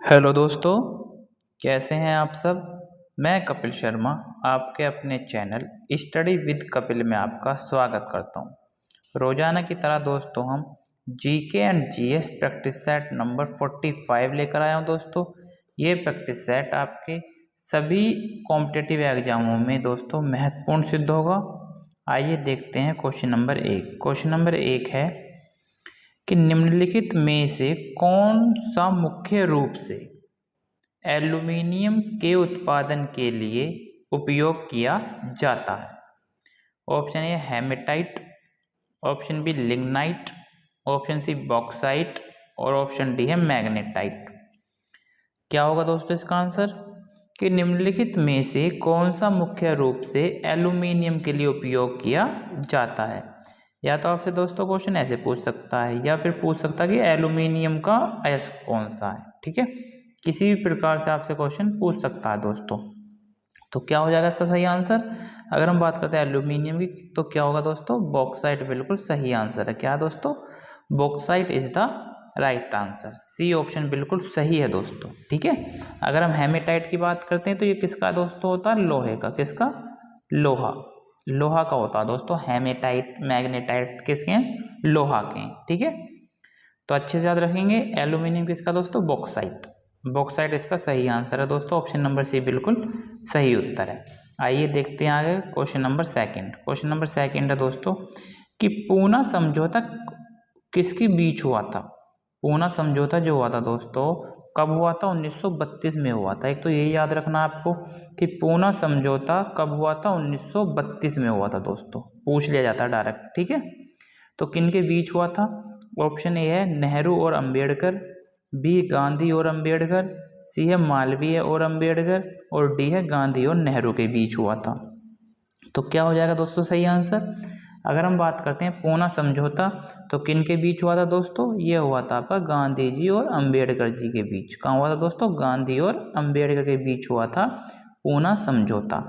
Hello दोस्तों, कैसे हैं आप सब। मैं कपिल शर्मा आपके अपने चैनल स्टडी विद कपिल में आपका स्वागत करता हूं। रोजाना की तरह दोस्तों हम GK and GS practice set number 45 लेकर आया हूं दोस्तों। ये प्रैक्टिस सेट आपके सभी कॉम्पिटिटिव एग्जामों में दोस्तों महत्वपूर्ण सिद्ध होगा। आइए देखते हैं क्वेश्चन नंबर 1। क्वेश्चन नंबर 1 है कि निम्नलिखित में से कौन सा मुख्य रूप से एल्यूमीनियम के उत्पादन के लिए उपयोग किया जाता है। Option A hematite, option B lignite, option C bauxite और ऑप्शन डी है मैग्नेटाइट। क्या होगा दोस्तों इसका आंसर कि निम्नलिखित में से कौन सा मुख्य रूप से एल्यूमीनियम के लिए उपयोग किया जाता है। या तो आपसे दोस्तों क्वेश्चन ऐसे पूछ सकता है या फिर पूछ सकता है कि एल्यूमिनियम का अयस्क कौन सा है। ठीक है, किसी भी प्रकार से आपसे क्वेश्चन पूछ सकता है दोस्तों। तो क्या हो जाएगा इसका सही आंसर। अगर हम बात करते हैं एल्यूमिनियम की तो क्या होगा दोस्तों, बॉक्साइट बिल्कुल सही आंसर है। क्या दोस्तों, bauxite is the right answer. C option बिल्कुल सही है दोस्तों। ठीक है, अगर हम हेमेटाइट की बात करते हैं तो ये किसका दोस्तों होता है, लोहे का। किसका, लोहा का होता है दोस्तों। हेमेटाइट मैग्नेटाइट किसके हैं, लोहा के हैं। ठीक है, तो अच्छे से याद रखेंगे। एल्यूमिनियम किसका दोस्तों, बॉक्साइट। बॉक्साइट इसका सही आंसर है दोस्तों। ऑप्शन नंबर सी बिल्कुल सही उत्तर है। आइए देखते हैं आगे क्वेश्चन नंबर 2। क्वेश्चन नंबर 2 है दोस्तों कि पूना समझौता किसके बीच हुआ था। पूना समझौता जो हुआ था दोस्तों कब हुआ था, 1932 में हुआ था। एक तो यही याद रखना आपको कि पूना समझौता कब हुआ था, 1932 में हुआ था दोस्तों। पूछ लिया जाता है डायरेक्ट। ठीक है, तो किन के बीच हुआ था। ऑप्शन ए है नेहरू और अंबेडकर, बी गांधी और अंबेडकर, सी है मालवीय और अंबेडकर और डी है गांधी और नेहरू के बीच हुआ था। तो क्या हो जाएगा दोस्तों सही आंसर। अगर हम बात करते हैं पूना समझौता तो किन के बीच हुआ था दोस्तों, ये हुआ था आपका गांधी जी और अंबेडकर जी के बीच। कहाँ हुआ था दोस्तों, गांधी और अंबेडकर के बीच हुआ था पूना समझौता।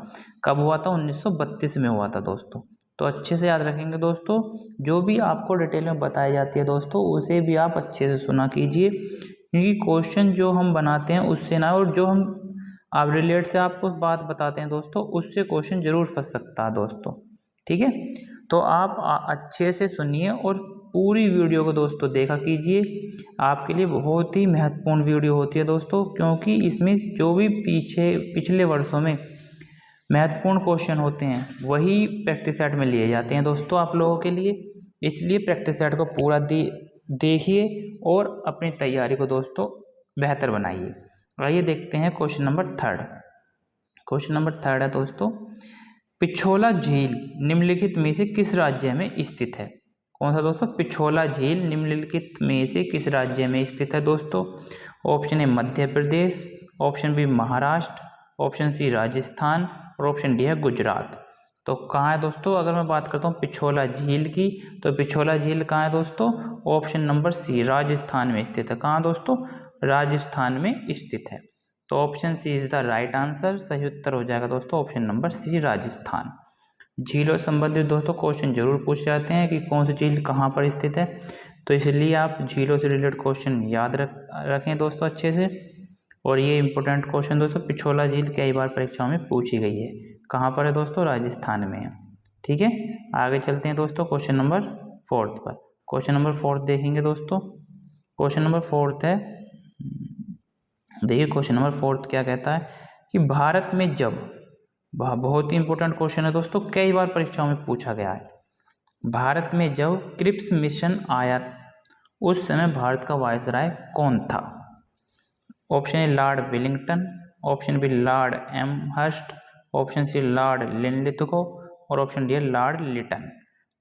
कब हुआ था, 1932 में हुआ था दोस्तों। तो अच्छे से याद रखेंगे दोस्तों, जो भी आपको डिटेल में बताई जाती है दोस्तों उसे भी आप अच्छे से सुना कीजिए, क्योंकि क्वेश्चन जो हम बनाते हैं उससे ना, और जो हम आप रिलेट से आपको बात बताते हैं दोस्तों उससे क्वेश्चन जरूर फंस सकता है दोस्तों। ठीक है, तो आप अच्छे से सुनिए और पूरी वीडियो को दोस्तों देखा कीजिए। आपके लिए बहुत ही महत्वपूर्ण वीडियो होती है दोस्तों, क्योंकि इसमें जो भी पिछले वर्षों में महत्वपूर्ण क्वेश्चन होते हैं वही प्रैक्टिस सेट में लिए जाते हैं दोस्तों आप लोगों के लिए। इसलिए प्रैक्टिस सेट को पूरा देखिए और अपनी तैयारी को दोस्तों बेहतर बनाइए। आइए देखते हैं क्वेश्चन नंबर 3। क्वेश्चन नंबर 3 है दोस्तों, पिछोला झील निम्नलिखित में से किस राज्य में स्थित है। कौन सा दोस्तों, पिछोला झील निम्नलिखित में से किस राज्य में स्थित है दोस्तों। Option A Madhya Pradesh, option B Maharashtra, option C Rajasthan और ऑप्शन डी है गुजरात। तो कहाँ है दोस्तों, अगर मैं बात करता हूँ पिछोला झील की तो पिछोला झील कहाँ है दोस्तों, ऑप्शन नंबर सी राजस्थान में स्थित है। कहाँ दोस्तों, राजस्थान में स्थित है। तो option C is the right answer. सही उत्तर हो जाएगा दोस्तों ऑप्शन नंबर सी राजस्थान। झीलों से संबंधित दोस्तों क्वेश्चन जरूर पूछ जाते हैं कि कौन सी झील कहाँ पर स्थित है, तो इसलिए आप झीलों से रिलेटेड क्वेश्चन याद रखें दोस्तों अच्छे से। और ये इंपॉर्टेंट क्वेश्चन दोस्तों, पिछोला झील कई बार परीक्षाओं में पूछी गई है। कहाँ पर है दोस्तों, राजस्थान में है। ठीक है, आगे चलते हैं दोस्तों क्वेश्चन नंबर 4 पर। क्वेश्चन नंबर 4 देखेंगे दोस्तों। क्वेश्चन नंबर 4 है, देखिए क्वेश्चन नंबर 4 क्या कहता है कि भारत में जब, बहुत ही इंपॉर्टेंट क्वेश्चन है दोस्तों, कई बार परीक्षाओं में पूछा गया है। भारत में जब क्रिप्स मिशन आया उस समय भारत का वायसराय कौन था। Option A Lord Wellington, option B Lord Amherst, option C Lord Linlithgow और ऑप्शन डी है लॉर्ड लिटन।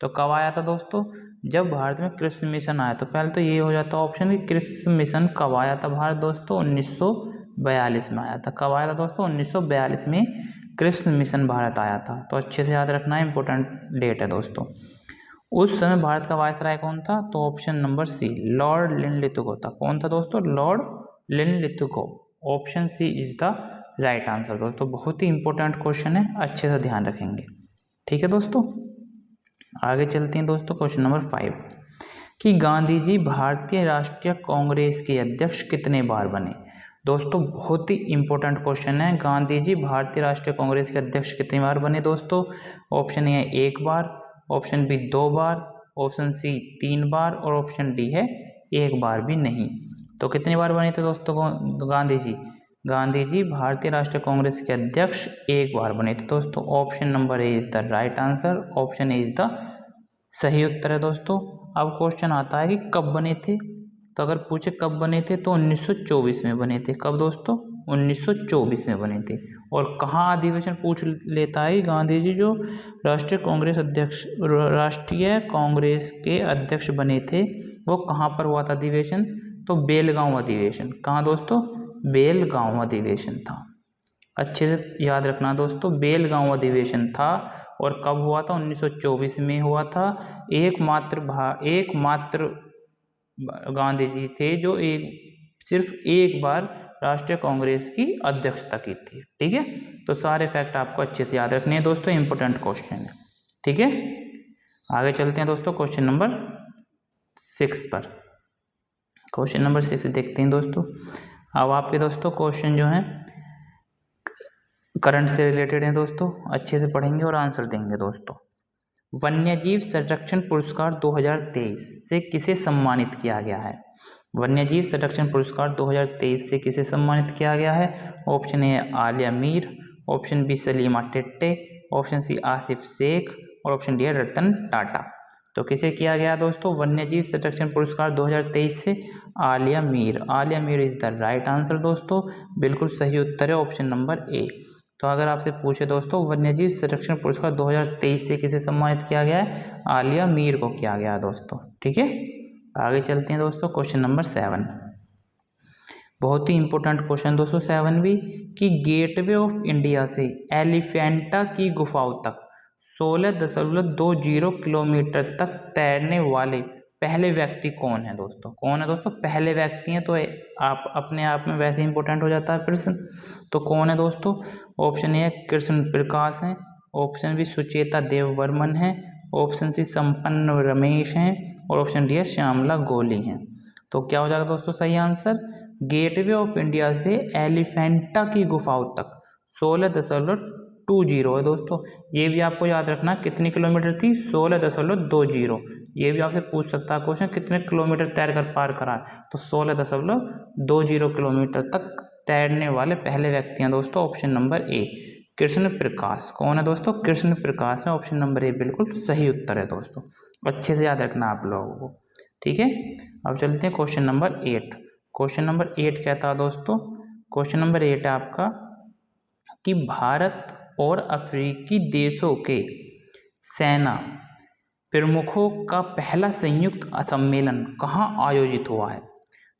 तो कब आया था दोस्तों, जब भारत में क्रिप्स मिशन आया। तो पहले तो ये हो जाता ऑप्शन कि क्रिप्स मिशन कब आया था भारत दोस्तों, 1942 में आया था। कब आया था दोस्तों, 1942 में क्रिप्स मिशन भारत आया था। तो अच्छे से याद रखना है, इंपॉर्टेंट डेट है दोस्तों। उस समय भारत का वायसराय कौन था, तो option number C Lord Linlithgow था। कौन था दोस्तों, Lord Linlithgow. Option C is the right answer दोस्तों। बहुत ही इंपॉर्टेंट क्वेश्चन है, अच्छे से ध्यान रखेंगे। ठीक है दोस्तों, आगे चलते हैं दोस्तों क्वेश्चन नंबर 5 कि गांधी जी भारतीय राष्ट्रीय कांग्रेस के अध्यक्ष कितने बार बने। दोस्तों बहुत ही इंपॉर्टेंट क्वेश्चन है। गांधी जी भारतीय राष्ट्रीय कांग्रेस के अध्यक्ष कितनी बार बने दोस्तों? ऑप्शन ए है 1 बार, ऑप्शन बी 2 बार, ऑप्शन सी 3 बार और ऑप्शन डी है 1 बार भी नहीं। तो कितनी बार बने थे दोस्तों गांधी जी? गांधी जी भारतीय राष्ट्रीय कांग्रेस के अध्यक्ष 1 बार बने थे दोस्तों। Option number A is the right answer, option A is the सही उत्तर है दोस्तों। अब क्वेश्चन आता है कि कब बने थे। तो अगर पूछे कब बने थे तो 1924 में बने थे। कब दोस्तों? 1924 में बने थे। और कहाँ अधिवेशन पूछ लेता है गांधी जी जो राष्ट्रीय कांग्रेस के अध्यक्ष बने थे, वो कहाँ पर हुआ था अधिवेशन? तो बेलगांव अधिवेशन। कहाँ दोस्तों? बेलगांव अधिवेशन था। अच्छे से याद रखना दोस्तों, बेलगांव अधिवेशन था। और कब हुआ था? 1924 में हुआ था। एकमात्र गांधी जी थे जो सिर्फ एक बार राष्ट्रीय कांग्रेस की अध्यक्षता की थी। ठीक है, तो सारे फैक्ट आपको अच्छे से याद रखने हैं दोस्तों, इंपोर्टेंट क्वेश्चन है। ठीक है, आगे चलते हैं दोस्तों क्वेश्चन नंबर 6 पर। क्वेश्चन नंबर 6 देखते हैं दोस्तों। अब आपके दोस्तों क्वेश्चन जो है करंट से रिलेटेड है दोस्तों, अच्छे से पढ़ेंगे और आंसर देंगे दोस्तों। वन्यजीव संरक्षण पुरस्कार 2023 से किसे सम्मानित किया गया है? वन्यजीव संरक्षण पुरस्कार 2023 से किसे सम्मानित किया गया है? Option A Aliya Mir, option B Salima Titte, option C Asif Sheikh और ऑप्शन डी है रतन टाटा। तो किसे किया गया दोस्तों वन्यजीव संरक्षण पुरस्कार 2023 से? Alia Mir. Alia Mir is the right answer दोस्तों, बिल्कुल सही उत्तर है ऑप्शन नंबर ए। तो अगर आपसे पूछे दोस्तों वन्यजीव संरक्षण पुरस्कार 2023 से किसे सम्मानित किया गया है? आलिया मीर को किया गया दोस्तों। ठीक है, आगे चलते हैं दोस्तों क्वेश्चन नंबर 7। बहुत ही इंपॉर्टेंट क्वेश्चन दोस्तों 7 भी, कि गेटवे ऑफ इंडिया से एलिफेंटा की गुफाओं तक 16.20 किलोमीटर तक तैरने वाले पहले व्यक्ति कौन है दोस्तों? कौन है दोस्तों पहले व्यक्ति हैं? तो आप अपने आप में वैसे इंपॉर्टेंट हो जाता है प्रश्न। तो कौन है दोस्तों? ऑप्शन ए कृष्ण प्रकाश हैं, ऑप्शन बी सुचेता देववर्मन है, ऑप्शन सी संपन्न रमेश हैं और ऑप्शन डी है श्यामला गोली हैं। तो क्या हो जाएगा दोस्तों सही आंसर? गेटवे ऑफ इंडिया से एलिफेंटा की गुफाओं तक 16.20 है दोस्तों। ये भी आपको याद रखना कितनी किलोमीटर थी? 16.20। ये भी आपसे पूछ सकता है क्वेश्चन कितने किलोमीटर तैर कर पार करा है, तो 16.20 किलोमीटर तक तैरने वाले पहले व्यक्ति हैं दोस्तों option number A Krishna Prakash. कौन है दोस्तों? कृष्ण प्रकाश में ऑप्शन नंबर ए बिल्कुल सही उत्तर है दोस्तों, अच्छे से याद रखना आप लोगों को। ठीक है, अब चलते हैं क्वेश्चन नंबर 8। क्वेश्चन नंबर 8 कहता है दोस्तों, क्वेश्चन नंबर 8 है आपका कि भारत और अफ्रीकी देशों के सेना प्रमुखों का पहला संयुक्त सम्मेलन कहाँ आयोजित हुआ है?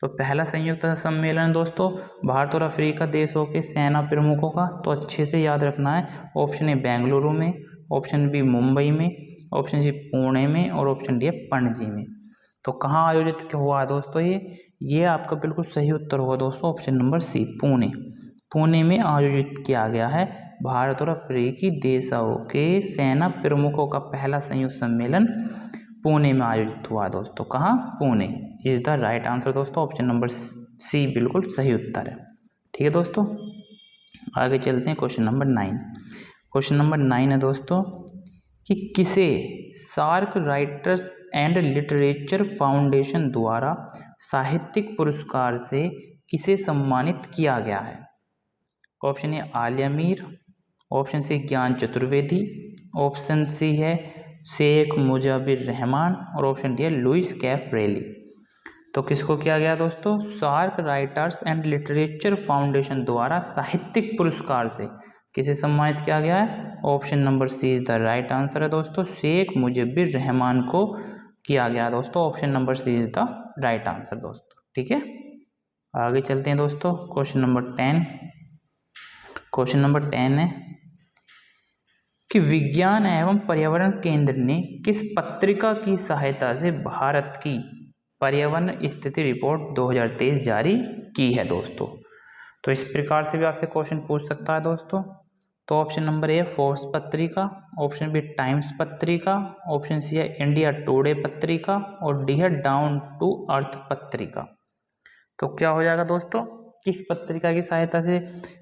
तो पहला संयुक्त सम्मेलन दोस्तों भारत और अफ्रीका देशों के सेना प्रमुखों का, तो अच्छे से याद रखना है। ऑप्शन ए बेंगलुरु में, ऑप्शन बी मुंबई में, ऑप्शन सी पुणे में और ऑप्शन डी है पणजी में। तो कहाँ आयोजित हुआ है दोस्तों? ये आपका बिल्कुल सही उत्तर होगा दोस्तों option number C Pune. Pune में आयोजित किया गया है भारत और अफ्रीकी देशों के सेना प्रमुखों का पहला संयुक्त सम्मेलन पुणे में आयोजित हुआ दोस्तों। कहाँ? Pune is the right answer दोस्तों, ऑप्शन नंबर सी बिल्कुल सही उत्तर है। ठीक है दोस्तों, आगे चलते हैं क्वेश्चन नंबर 9। क्वेश्चन नंबर 9 है दोस्तों कि किसे SAARC writers and literature foundation द्वारा साहित्यिक पुरस्कार से किसे सम्मानित किया गया है? Option A Aliya Mir, option C Gyan Chaturvedi, option C है शेख मुजाबिर रहमान और ऑप्शन डी है लुइस कैफरेली। तो किसको किया गया दोस्तों? SAARC writers and literature foundation द्वारा साहित्यिक पुरस्कार से किसे सम्मानित किया गया है? Option number C is the right answer है दोस्तों, शेख मुजब्बिर रहमान को किया गया दोस्तों, option number C is the right answer दोस्तों। ठीक है, आगे चलते हैं दोस्तों क्वेश्चन नंबर 10। क्वेश्चन नंबर 10 है कि विज्ञान एवं पर्यावरण केंद्र ने किस पत्रिका की सहायता से भारत की पर्यावरण स्थिति रिपोर्ट 2023 जारी की है दोस्तों? तो इस प्रकार से भी आपसे क्वेश्चन पूछ सकता है दोस्तों। तो ऑप्शन नंबर ए फोर्ब्स पत्रिका, ऑप्शन बी टाइम्स पत्रिका, ऑप्शन सी है इंडिया टुडे पत्रिका और डी है डाउन टू अर्थ पत्रिका। तो क्या हो जाएगा दोस्तों? किस पत्रिका की सहायता से?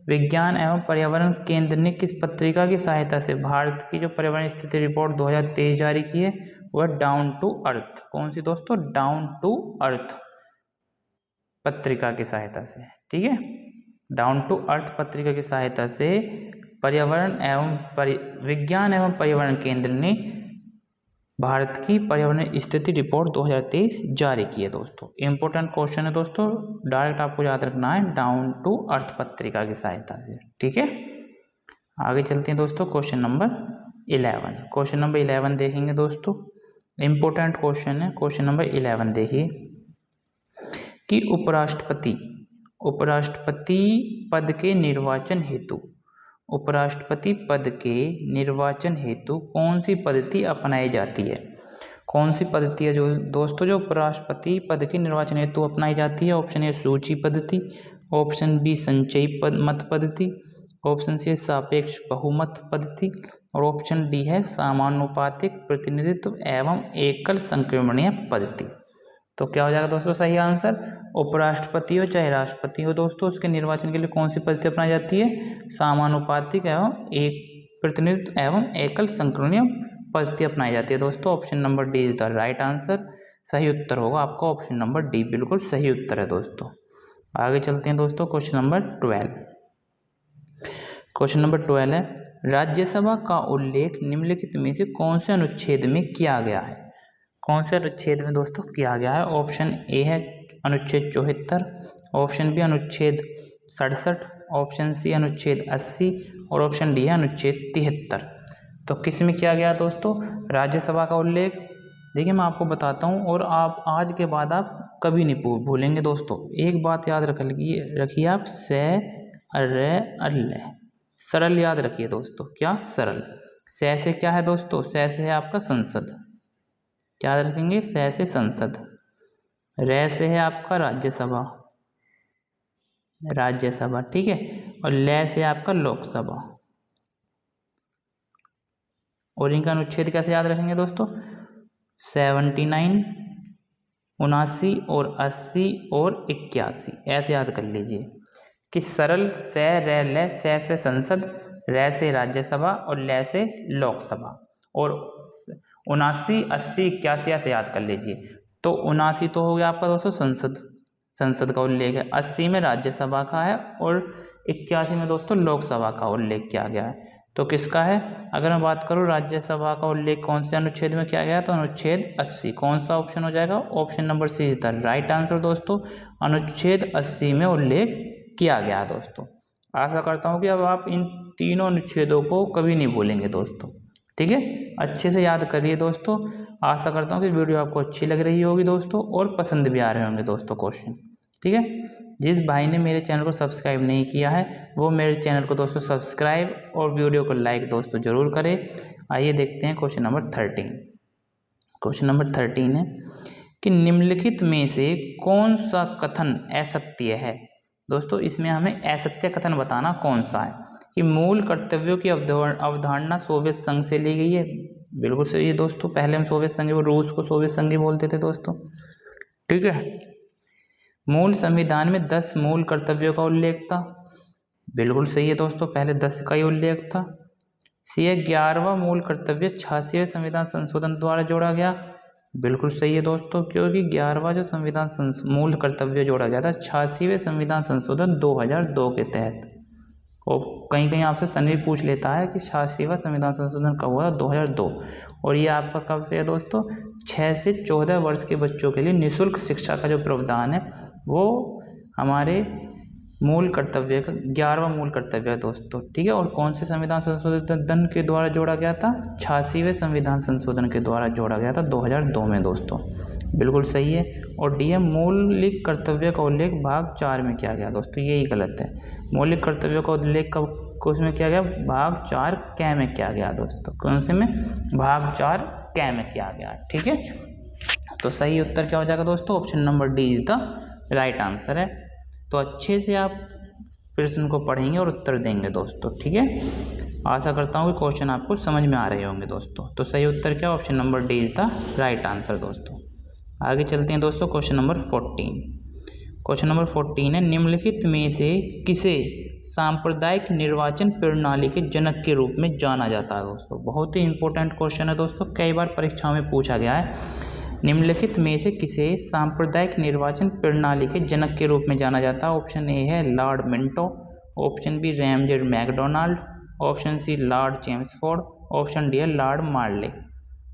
विज्ञान एवं पर्यावरण केंद्र ने किस पत्रिका की सहायता से भारत की जो पर्यावरण स्थिति रिपोर्ट 2023 जारी की है वह डाउन टू अर्थ। कौन सी दोस्तों? डाउन टू अर्थ पत्रिका की सहायता से। ठीक है, डाउन टू अर्थ पत्रिका की सहायता से पर्यावरण एवं विज्ञान एवं पर्यावरण केंद्र ने भारत की पर्यावरण स्थिति रिपोर्ट 2023 जारी की है दोस्तों। इंपॉर्टेंट क्वेश्चन है दोस्तों, डायरेक्ट आपको याद रखना है, डाउन टू अर्थ पत्रिका की सहायता से। ठीक है, आगे चलते हैं दोस्तों। क्वेश्चन नंबर 11, क्वेश्चन नंबर 11 देखेंगे दोस्तों। इंपॉर्टेंट क्वेश्चन है। क्वेश्चन नंबर 11 देखिए कि उपराष्ट्रपति पद के निर्वाचन हेतु कौन सी पद्धति अपनाई जाती है? कौन सी पद्धति है जो दोस्तों जो उपराष्ट्रपति पद के निर्वाचन हेतु अपनाई जाती है? ऑप्शन ए सूची पद्धति, ऑप्शन बी संचयी मत पद्धति, ऑप्शन सी सापेक्ष बहुमत पद्धति और ऑप्शन डी है समानुपातिक प्रतिनिधित्व एवं एकल संक्रमणीय पद्धति। तो क्या हो जाएगा दोस्तों सही आंसर? उपराष्ट्रपति हो चाहे राष्ट्रपति हो दोस्तों, उसके निर्वाचन के लिए कौन सी पद्धति अपनाई जाती है? समानुपातिक एवं एक प्रतिनिधित्व एवं एकल संक्रमणीय पद्धति अपनाई जाती है दोस्तों। Option number D is the right answer. सही उत्तर होगा आपका ऑप्शन नंबर डी, बिल्कुल सही उत्तर है दोस्तों। आगे चलते हैं दोस्तों। क्वेश्चन नंबर 12, क्वेश्चन नंबर 12 है राज्यसभा का उल्लेख निम्नलिखित में से कौन से अनुच्छेद में किया गया है? कौन से अनुच्छेद में दोस्तों किया गया है? ऑप्शन ए है अनुच्छेद 74, ऑप्शन बी अनुच्छेद 67, ऑप्शन सी अनुच्छेद 80 और ऑप्शन डी है अनुच्छेद 73। तो किस में किया गया दोस्तों राज्यसभा का उल्लेख? देखिए मैं आपको बताता हूँ और आप आज के बाद आप कभी नहीं भूलेंगे दोस्तों। एक बात याद रखिए आप, सरल याद रखिए दोस्तों। क्या? सरल। से क्या है दोस्तों? से है आपका संसद, क्या रखेंगे? से संसद। रे से है आपका राज्यसभा, ठीक है। और ले से आपका लोकसभा। और इनका अनुच्छेद कैसे याद रखेंगे दोस्तों? 79, 79 और 80 और 81 ऐसे याद कर लीजिए कि सरल से रे ले, से संसद, रे से राज्यसभा और ले से लोकसभा। और 79, 80, 81 ऐसे याद कर लीजिए। तो 79 तो हो गया आपका दोस्तों संसद का उल्लेख है, 80 में राज्यसभा का है और 81 में दोस्तों लोकसभा का उल्लेख किया गया है। तो किसका है? अगर मैं बात करूं राज्यसभा का उल्लेख कौन से अनुच्छेद में किया गया तो अनुच्छेद 80। कौन सा ऑप्शन हो जाएगा? Option number C is the right answer दोस्तों। अनुच्छेद 80 में उल्लेख किया गया है दोस्तों। आशा करता हूं कि अब आप इन तीनों अनुच्छेदों को कभी नहीं भूलेंगे दोस्तों। ठीक है, अच्छे से याद करिए दोस्तों। आशा करता हूँ कि वीडियो आपको अच्छी लग रही होगी दोस्तों और पसंद भी आ रहे होंगे दोस्तों क्वेश्चन। ठीक है, जिस भाई ने मेरे चैनल को सब्सक्राइब नहीं किया है वो मेरे चैनल को दोस्तों सब्सक्राइब और वीडियो को लाइक दोस्तों जरूर करें। आइए देखते हैं क्वेश्चन नंबर 13। क्वेश्चन नंबर 13 है कि निम्नलिखित में से कौन सा कथन असत्य है? दोस्तों इसमें हमें असत्य कथन बताना कौन सा है कि मूल कर्तव्यों की अवधारणा सोवियत संघ से ली गई है। बिल्कुल सही है दोस्तों। पहले हम सोवियत संघ, वो रूस को सोवियत संघ ही बोलते थे दोस्तों। ठीक है, मूल संविधान में 10 मूल कर्तव्यों का उल्लेख था। बिल्कुल सही है दोस्तों, पहले 10 का ही उल्लेख था। सी 11वां मूल कर्तव्य 86वें संविधान संशोधन द्वारा जोड़ा गया। बिल्कुल सही है दोस्तों, क्योंकि 11वां जो संविधान मूल कर्तव्य जोड़ा गया था 86वें संविधान संशोधन 2002 के तहत। और कहीं कहीं आपसे सन भी पूछ लेता है कि 86वां संविधान संशोधन कब हुआ? 2002। और ये आपका कब से है दोस्तों? 6 से 14 वर्ष के बच्चों के लिए निःशुल्क शिक्षा का जो प्रावधान है वो हमारे मूल कर्तव्य का 11वां मूल कर्तव्य है दोस्तों। ठीक है, और कौन से संविधान संशोधन के द्वारा जोड़ा गया था? 86वें संविधान संशोधन के द्वारा जोड़ा गया था 2002 में दोस्तों। बिल्कुल सही है। और डी मौलिक कर्तव्य का उल्लेख भाग 4 में किया गया दोस्तों, यही गलत है। मौलिक कर्तव्य का उल्लेख कब उसमें किया गया? भाग 4 कै में किया गया दोस्तों। कौन से में? भाग 4 कै में किया गया। ठीक है, तो सही उत्तर क्या हो जाएगा दोस्तों? Option number D is the right answer है। तो अच्छे से आप प्रश्न को पढ़ेंगे और उत्तर देंगे दोस्तों। ठीक है, आशा करता हूँ कि क्वेश्चन आपको समझ में आ रहे होंगे दोस्तों। तो सही उत्तर क्या? Option number D is the right answer दोस्तों। आगे चलते हैं दोस्तों। Question number 14। क्वेश्चन नंबर 14 है, निम्नलिखित में से किसे सांप्रदायिक निर्वाचन प्रणाली के जनक के रूप में जाना जाता है दोस्तों। बहुत ही इंपॉर्टेंट क्वेश्चन है दोस्तों, कई बार परीक्षाओं में पूछा गया है। निम्नलिखित में से किसे सांप्रदायिक निर्वाचन प्रणाली के जनक के रूप में जाना जाता है। ऑप्शन ए है Lord Minto, option B Ramsay MacDonald, option C Lord Chelmsford, option D है लॉर्ड मार्ले।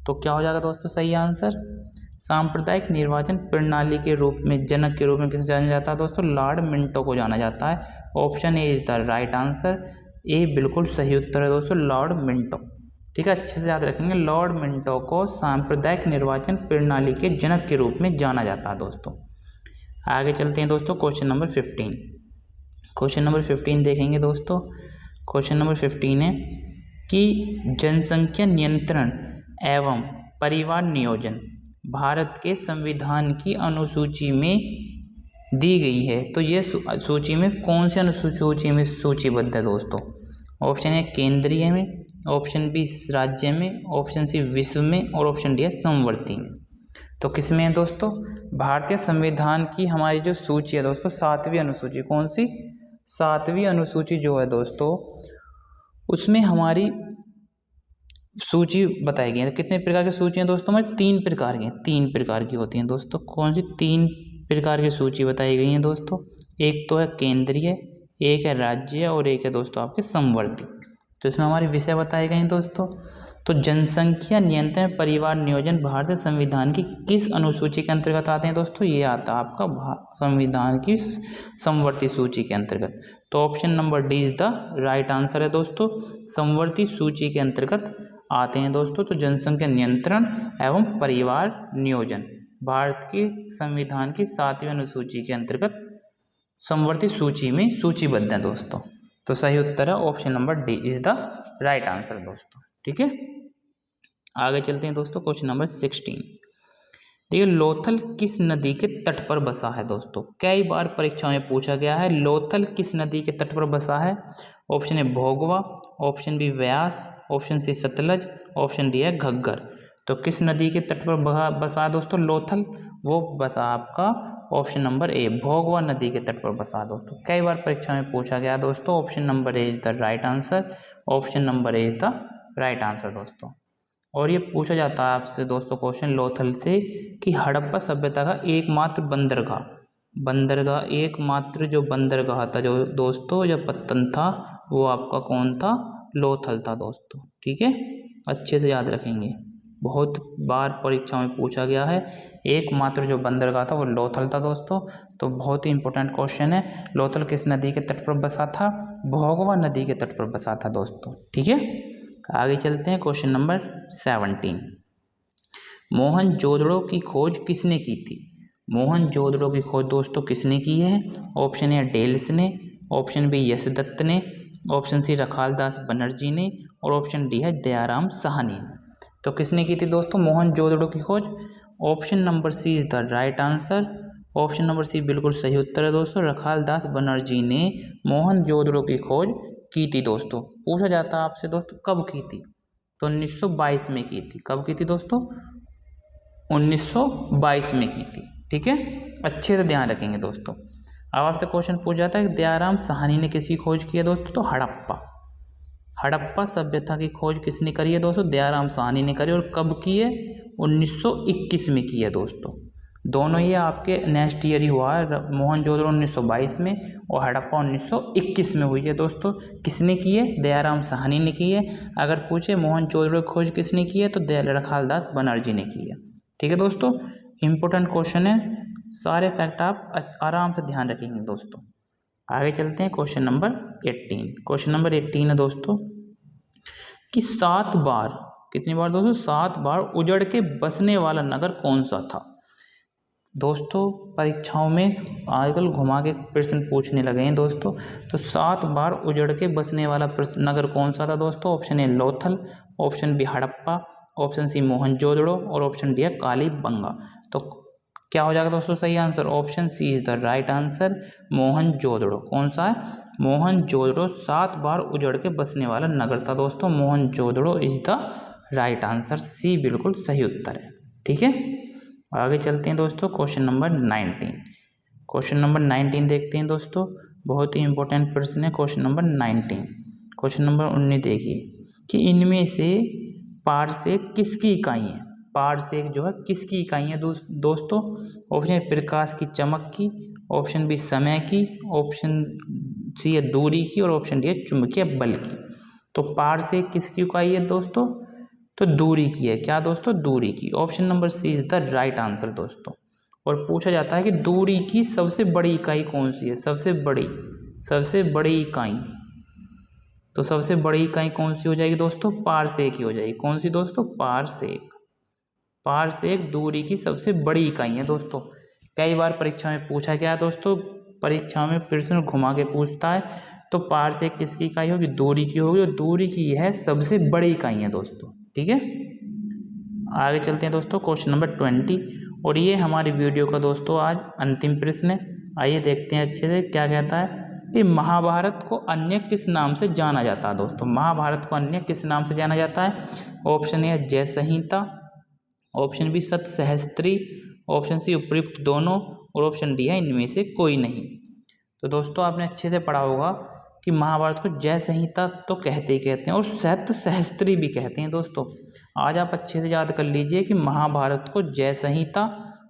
तो क्या हो जाएगा दोस्तों सही आंसर, सांप्रदायिक निर्वाचन प्रणाली के रूप में जनक के रूप में किसे जाना जाता है दोस्तों, लॉर्ड मिंटो को जाना जाता है। Option A is the right answer, A बिल्कुल सही उत्तर है दोस्तों, लॉर्ड मिंटो। ठीक है, अच्छे से याद रखेंगे, लॉर्ड मिंटो को सांप्रदायिक निर्वाचन प्रणाली के जनक के रूप में जाना जाता है दोस्तों। आगे चलते हैं दोस्तों, क्वेश्चन नंबर 15। क्वेश्चन नंबर 15 देखेंगे दोस्तों। क्वेश्चन नंबर 15 है कि जनसंख्या नियंत्रण एवं परिवार नियोजन भारत के संविधान की अनुसूची में दी गई है, तो ये सूची में कौन सी अनुसूची में सूचीबद्ध है दोस्तों। ऑप्शन ए केंद्रीय में, ऑप्शन बी राज्य में, ऑप्शन सी विश्व में और ऑप्शन डी है समवर्ती में। तो किस में है दोस्तों, भारतीय संविधान की हमारी जो सूची है दोस्तों, 7वीं अनुसूची, कौन सी 7वीं अनुसूची जो है दोस्तों, उसमें हमारी सूची बताई गई है। कितने प्रकार की सूची हैं दोस्तों, हमारी 3 प्रकार की हैं, 3 प्रकार की होती हैं दोस्तों। कौन सी 3 प्रकार की सूची बताई गई हैं दोस्तों, एक तो है केंद्रीय, एक है राज्य और एक है दोस्तों आपके समवर्ती। तो इसमें हमारे विषय बताए गए हैं दोस्तों। तो जनसंख्या नियंत्रण परिवार नियोजन भारतीय संविधान की किस अनुसूची के अंतर्गत आते हैं दोस्तों, ये आता है आपका संविधान की समवर्ती सूची के अंतर्गत। तो option number D is the right answer है दोस्तों, समवर्ती सूची के अंतर्गत आते हैं दोस्तों। तो जनसंख्या नियंत्रण एवं परिवार नियोजन भारत के संविधान की 7वीं अनुसूची के अंतर्गत समवर्ती सूची में सूचीबद्ध है दोस्तों। तो सही उत्तर है option number D is the right answer दोस्तों। ठीक है, आगे चलते हैं दोस्तों, क्वेश्चन नंबर 16। देखिए, लोथल किस नदी के तट पर बसा है दोस्तों, कई बार परीक्षा में पूछा गया है, लोथल किस नदी के तट पर बसा है। Option A Bhogava, option B Beas, option C Sutlej, option D है घग्गर। तो किस नदी के तट पर बसा है दोस्तों लोथल, वो बसा आपका ऑप्शन नंबर ए भोगवा नदी के तट पर बसा दोस्तों। कई बार परीक्षा में पूछा गया दोस्तों, option number A is the right answer, option number A is the right answer दोस्तों। और ये पूछा जाता है आपसे दोस्तों क्वेश्चन लोथल से कि हड़प्पा सभ्यता का एकमात्र बंदरगाह एकमात्र जो बंदरगाह था जो दोस्तों या पत्तन था, वो आपका कौन था, लोथल था दोस्तों। ठीक है, अच्छे से याद रखेंगे, बहुत बार परीक्षा में पूछा गया है, एकमात्र जो बंदरगाह था वो लोथल था दोस्तों। तो बहुत ही इंपॉर्टेंट क्वेश्चन है, लोथल किस नदी के तट पर बसा था, भोगवा नदी के तट पर बसा था दोस्तों। ठीक है, आगे चलते हैं, क्वेश्चन नंबर 17। मोहनजोदड़ो की खोज किसने की थी, मोहनजोदड़ो की खोज दोस्तों किसने की है। ऑप्शन ए डेल्स ने, ऑप्शन बी यशदत्त ने, ऑप्शन सी रखालदास बनर्जी ने और ऑप्शन डी है दयाराम साहनी ने। तो किसने की थी दोस्तों मोहनजोदड़ो की खोज, option number C is the right answer, option number C बिल्कुल सही उत्तर है दोस्तों, रखालदास बनर्जी ने मोहनजोदड़ो की खोज की थी दोस्तों। पूछा जाता है आपसे दोस्तों कब की थी, तो 1922 में की थी। कब की थी दोस्तों, 1922 में की थी। ठीक है, अच्छे से ध्यान रखेंगे दोस्तों। अब आपसे क्वेश्चन पूछा जाता है कि दयाराम साहनी ने किसकी खोज की है दोस्तों, तो हड़प्पा सभ्यता की खोज किसने करी है दोस्तों, दयाराम साहनी ने करी। और कब की है, 1921 में की है दोस्तों। दोनों ये आपके नेक्स्ट ईयर ही हुआ है, मोहनजोदड़ो 1922 में और हड़प्पा 1921 में हुई है दोस्तों। किसने की है, दयाराम साहनी ने की है। अगर पूछे मोहनजोदड़ो की खोज किसने की है, तो रखालदास बनर्जी ने की है। ठीक है दोस्तों, इंपॉर्टेंट क्वेश्चन है, सारे फैक्ट आप आराम से ध्यान रखेंगे दोस्तों। आगे चलते हैं, क्वेश्चन नंबर 18। क्वेश्चन नंबर 18 है दोस्तों कि 7 बार, कितनी बार दोस्तों, 7 बार उजड़ के बसने वाला नगर कौन सा था दोस्तों। परीक्षाओं में आजकल घुमा के प्रश्न पूछने लगे हैं दोस्तों। तो 7 बार उजड़ के बसने वाला नगर कौन सा था दोस्तों। Option A Lothal, option B Harappa, option C Mohenjodaro और ऑप्शन डी है कालीबंगा। तो क्या हो जाएगा दोस्तों सही answer, option C is the right answer, Mohenjodaro. कौन सा है, मोहनजोदड़ो 7 बार उजड़ के बसने वाला नगर था दोस्तों। Mohenjodaro is the right answer, C बिल्कुल सही उत्तर है। ठीक है, आगे चलते हैं दोस्तों, क्वेश्चन नंबर 19। क्वेश्चन नंबर 19 देखते हैं दोस्तों, बहुत ही इंपॉर्टेंट प्रश्न है क्वेश्चन नंबर 19। क्वेश्चन नंबर 19 देखिए कि इनमें से पारसेक किसकी इकाई है। पारसेक जो है किसकी इकाई है दोस्तों। ऑप्शन ए प्रकाश की चमक की, ऑप्शन बी समय की, ऑप्शन सी है दूरी की और ऑप्शन डी है चुंबकीय बल की। तो पारसेक किसकी इकाई है दोस्तों, तो दूरी की है। क्या दोस्तों, दूरी की। Option number C is the right answer दोस्तों। और पूछा जाता है कि दूरी की सबसे बड़ी इकाई कौन सी है, सबसे बड़ी इकाई। तो सबसे बड़ी इकाई कौन सी हो जाएगी दोस्तों, पारसेक ही हो जाएगी। कौन सी दोस्तों, पारसेक। पारसेक दूरी की सबसे बड़ी इकाई है दोस्तों। कई बार परीक्षा में पूछा गया दोस्तों, परीक्षा में प्रश्न घुमा के पूछता है, तो पारसेक किसकी इकाई होगी, दूरी की होगी, और दूरी की यह सबसे बड़ी इकाई है दोस्तों। ठीक है, आगे चलते हैं दोस्तों क्वेश्चन नंबर 20, और ये हमारी वीडियो का दोस्तों आज अंतिम प्रश्न है। आइए देखते हैं अच्छे से क्या कहता है कि महाभारत को अन्य किस नाम से जाना जाता है दोस्तों। महाभारत को अन्य किस नाम से जाना जाता है। ऑप्शन ए जय संहिता, ऑप्शन बी सतसहस्त्री, ऑप्शन सी उपयुक्त दोनों, और ऑप्शन डी है इनमें से कोई नहीं। तो दोस्तों आपने अच्छे से पढ़ा होगा कि महाभारत को जय संहिता तो कहते ही कहते हैं और सतसहस्त्री भी कहते हैं दोस्तों। आज आप अच्छे से याद कर लीजिए कि महाभारत को जय संहिता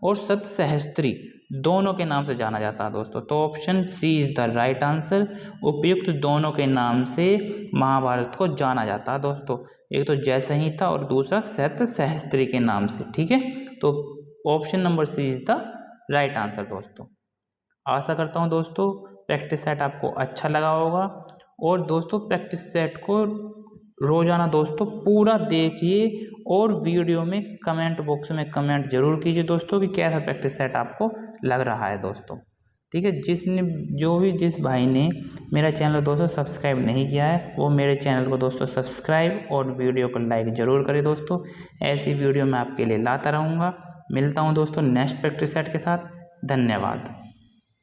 और सतसहस्त्री दोनों के नाम से जाना जाता है दोस्तों। तो option C is the right answer. उपयुक्त दोनों के नाम से महाभारत को जाना जाता है दोस्तों, एक तो जय संहिता और दूसरा सतसहस्त्री के नाम से। ठीक है, तो option number C is the right answer दोस्तों। आशा करता हूँ दोस्तों प्रैक्टिस सेट आपको अच्छा लगा होगा, और दोस्तों प्रैक्टिस सेट को रोजाना दोस्तों पूरा देखिए, और वीडियो में कमेंट बॉक्स में कमेंट जरूर कीजिए दोस्तों कि कैसा प्रैक्टिस सेट आपको लग रहा है दोस्तों। ठीक है, जिस भाई ने मेरा चैनल दोस्तों सब्सक्राइब नहीं किया है, वो मेरे चैनल को दोस्तों सब्सक्राइब और वीडियो को लाइक जरूर करें दोस्तों। ऐसी वीडियो मैं आपके लिए लाता रहूँगा। मिलता हूँ दोस्तों नेक्स्ट प्रैक्टिस सेट के साथ। धन्यवाद।